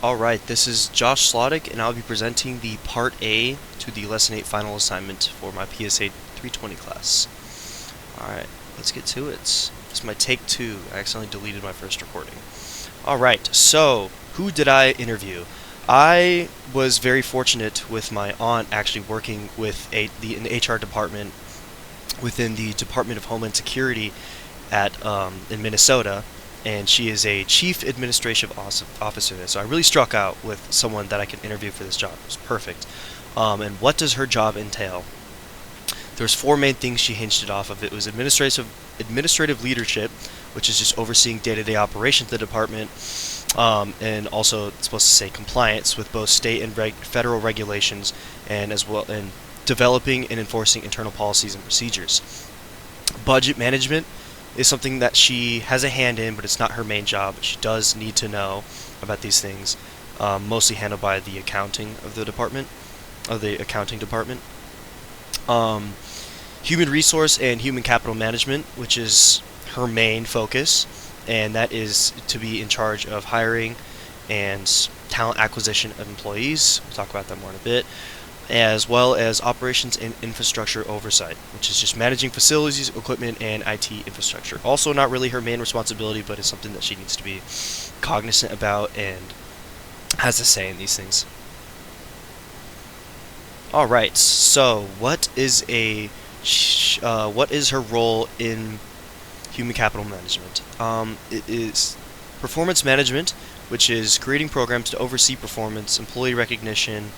Alright, this is Josh Sladek, and I'll be presenting the Part A to the Lesson 8 final assignment for my PSA320 class. Alright, let's get to it. This is my take 2. I accidentally deleted my first recording. Alright, so, who did I interview? I was very fortunate with my aunt actually working with an HR department within the Department of Homeland Security in Minnesota, and she is a chief administrative officer there. So I really struck out with someone that I could interview for this job. It was perfect. And what does her job entail? There's 4 main things she hinged it off of. It was administrative leadership, which is just overseeing day-to-day operations of the department, and also it's supposed to say compliance with both state and federal regulations, and as well in developing and enforcing internal policies and procedures. Budget management is something that she has a hand in, but it's not her main job. She does need to know about these things, mostly handled by the accounting department. Human resource and human capital management, which is her main focus, and that is to be in charge of hiring and talent acquisition of employees. We'll talk about that more in a bit, as well as operations and infrastructure oversight, which is just managing facilities, equipment, and IT infrastructure. Also not really her main responsibility, but it's something that she needs to be cognizant about and has a say in these things. Alright, so what is her role in human capital management? It is performance management, which is creating programs to oversee performance, employee recognition,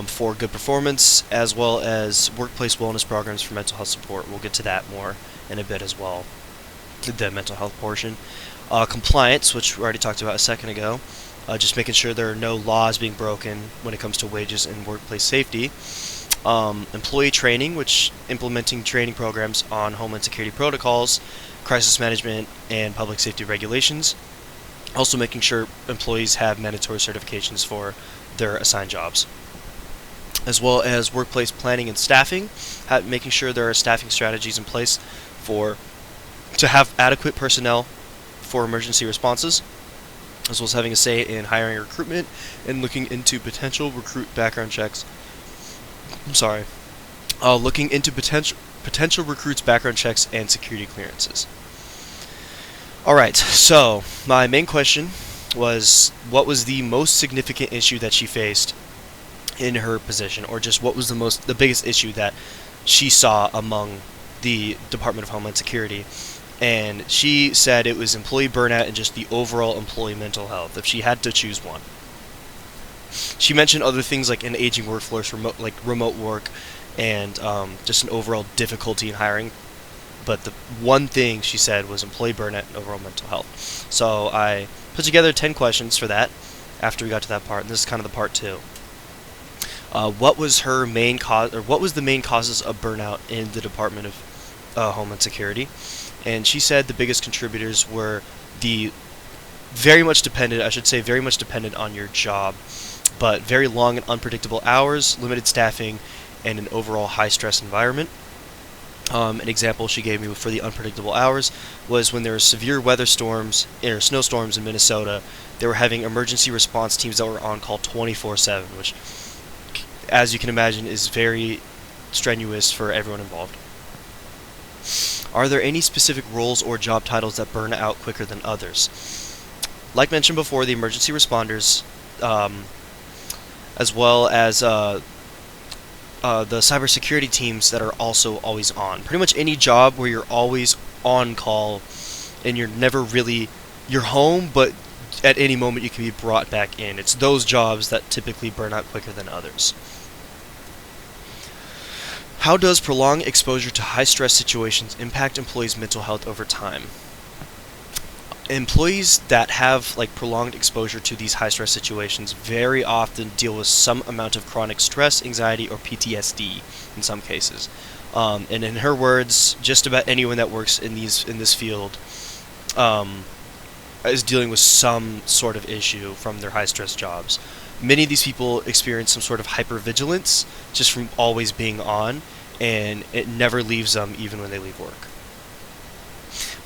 for good performance, as well as workplace wellness programs for mental health support. We'll get to that more in a bit as well, the mental health portion. Compliance, which we already talked about a second ago, just making sure there are no laws being broken when it comes to wages and workplace safety. Employee training, which implementing training programs on homeland security protocols, crisis management, and public safety regulations. Also making sure employees have mandatory certifications for their assigned jobs, as well as workplace planning and staffing, making sure there are staffing strategies in place to have adequate personnel for emergency responses, as well as having a say in hiring and recruitment and looking into potential background checks. Looking into potential recruits' background checks and security clearances. Alright, so my main question was, what was the most significant issue that she faced in her position, or just what was the biggest issue that she saw among the Department of Homeland Security? And she said it was employee burnout and just the overall employee mental health, if she had to choose one. She mentioned other things like an aging workforce, remote work, and just an overall difficulty in hiring. But the one thing she said was employee burnout and overall mental health. So I put together 10 questions for that after we got to that part, and this is kind of the part 2. What was her main cause, or what was the main causes of burnout in the Department of Homeland Security? And she said the biggest contributors were very much dependent on your job, but very long and unpredictable hours, limited staffing, and an overall high-stress environment. An example she gave me for the unpredictable hours was when there were severe weather storms or snowstorms in Minnesota. They were having emergency response teams that were on call 24/7, which, as you can imagine, is very strenuous for everyone involved. Are there any specific roles or job titles that burn out quicker than others? Like mentioned before, the emergency responders, as well as the cybersecurity teams that are also always on. Pretty much any job where you're always on call and you're home, but at any moment you can be brought back in. It's those jobs that typically burn out quicker than others. How does prolonged exposure to high-stress situations impact employees' mental health over time? Employees that have prolonged exposure to these high-stress situations very often deal with some amount of chronic stress, anxiety, or PTSD in some cases. And in her words, just about anyone that works in this field is dealing with some sort of issue from their high-stress jobs. Many of these people experience some sort of hypervigilance just from always being on, and it never leaves them even when they leave work.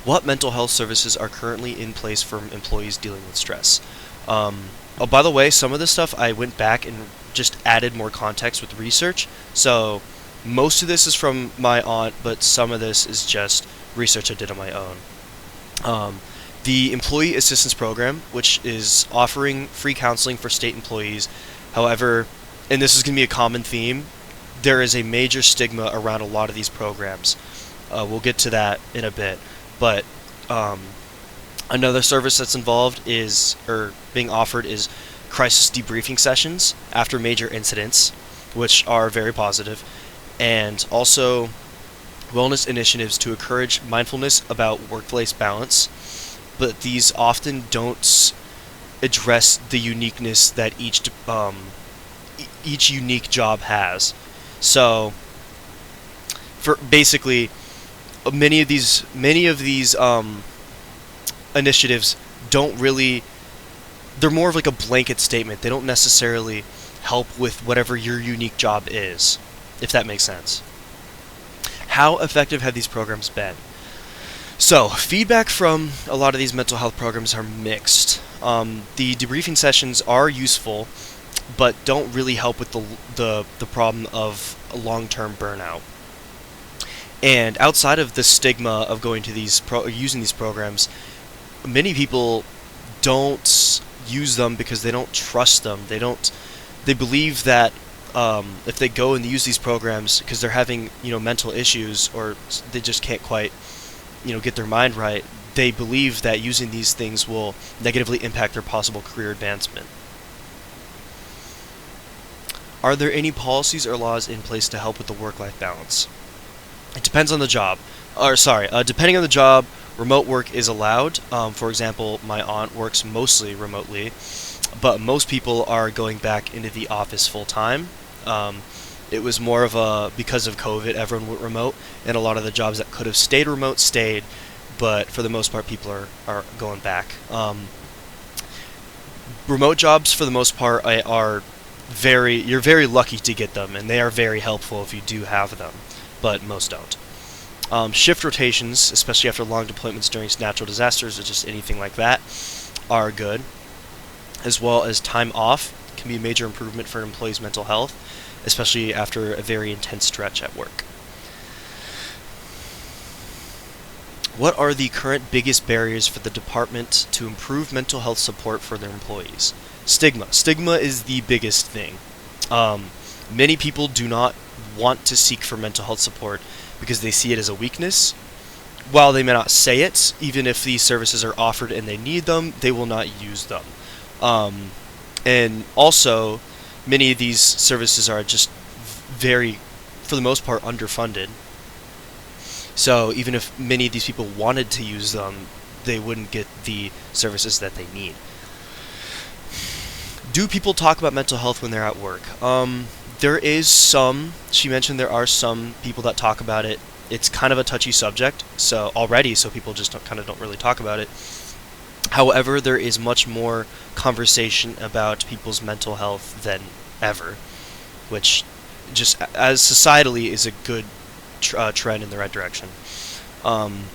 What mental health services are currently in place for employees dealing with stress? Oh, by the way, some of this stuff I went back and just added more context with research. So most of this is from my aunt, but some of this is just research I did on my own. Um, the Employee Assistance Program, which is offering free counseling for state employees. However, and this is going to be a common theme, there is a major stigma around a lot of these programs. We'll get to that in a bit. But another service that's involved is, or being offered, is crisis debriefing sessions after major incidents, which are very positive, and also wellness initiatives to encourage mindfulness about workplace balance. But these often don't address the uniqueness that each unique job has. So, for basically, many of these initiatives don't really, they're more of like a blanket statement. They don't necessarily help with whatever your unique job is, if that makes sense. How effective have these programs been? So, feedback from a lot of these mental health programs are mixed. The debriefing sessions are useful, but don't really help with the problem of long-term burnout. And outside of the stigma of going to these using these programs, many people don't use them because they don't trust them. They believe that if they go and use these programs because they're having mental issues, or they just can't quite get their mind right, they believe that using these things will negatively impact their possible career advancement. Are there any policies or laws in place to help with the work-life balance? It depends on the job. Depending on the job, remote work is allowed. For example, my aunt works mostly remotely, but most people are going back into the office full-time. It was more of because of COVID, everyone went remote, and a lot of the jobs that could have stayed remote stayed, but for the most part, people are going back. Remote jobs, for the most part, you're very lucky to get them, and they are very helpful if you do have them, but most don't. Shift rotations, especially after long deployments during natural disasters or just anything like that, are good, as well as time off can be a major improvement for an employee's mental health, especially after a very intense stretch at work. What are the current biggest barriers for the department to improve mental health support for their employees? Stigma. Stigma is the biggest thing. Many people do not want to seek for mental health support because they see it as a weakness. While they may not say it, even if these services are offered and they need them, they will not use them. And also, many of these services are just very, for the most part, underfunded. So even if many of these people wanted to use them, they wouldn't get the services that they need. Do people talk about mental health when they're at work? There is some. She mentioned there are some people that talk about it. It's kind of a touchy subject, so people just don't really talk about it. However, there is much more conversation about people's mental health than ever, which just as societally is a good trend in the right direction. And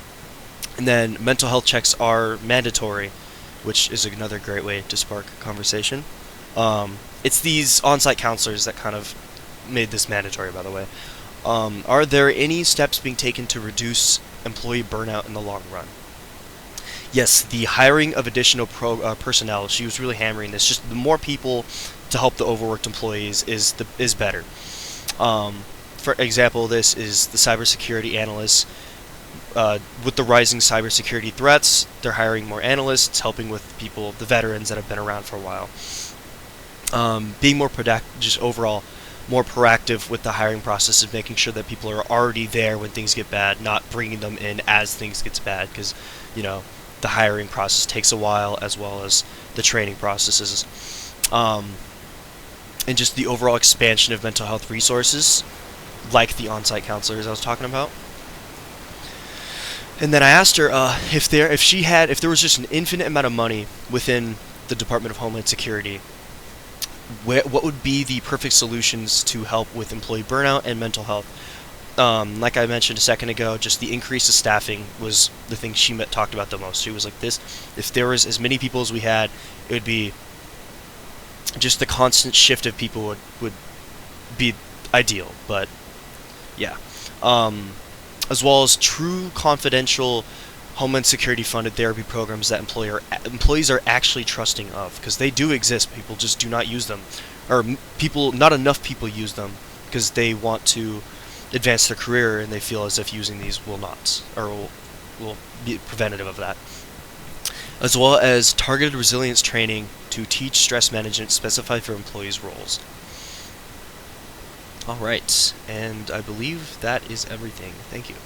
then mental health checks are mandatory, which is another great way to spark conversation. It's these on-site counselors that kind of made this mandatory, by the way. Are there any steps being taken to reduce employee burnout in the long run? Yes, the hiring of additional personnel. She was really hammering this. Just the more people to help the overworked employees is better. For example, this is the cybersecurity analysts. With the rising cybersecurity threats, they're hiring more analysts, helping with people, the veterans that have been around for a while. Being more productive, just overall more proactive with the hiring process, of making sure that people are already there when things get bad, not bringing them in as things gets bad, because the hiring process takes a while, as well as the training processes, and just the overall expansion of mental health resources, like the on-site counselors I was talking about. And then I asked her if there was just an infinite amount of money within the Department of Homeland Security, what would be the perfect solutions to help with employee burnout and mental health? like I mentioned a second ago, just the increase of staffing was the thing she talked about the most. She was like, this, if there was as many people as we had, it would be just the constant shift of people would be ideal. But yeah, as well as true confidential Homeland Security funded therapy programs that employees are actually trusting of, because they do exist. People just do not use them, or not enough people use them because they want to advance their career and they feel as if using these will not, or will be preventative of that. As well as targeted resilience training to teach stress management specified for employees' roles. Alright, and I believe that is everything. Thank you.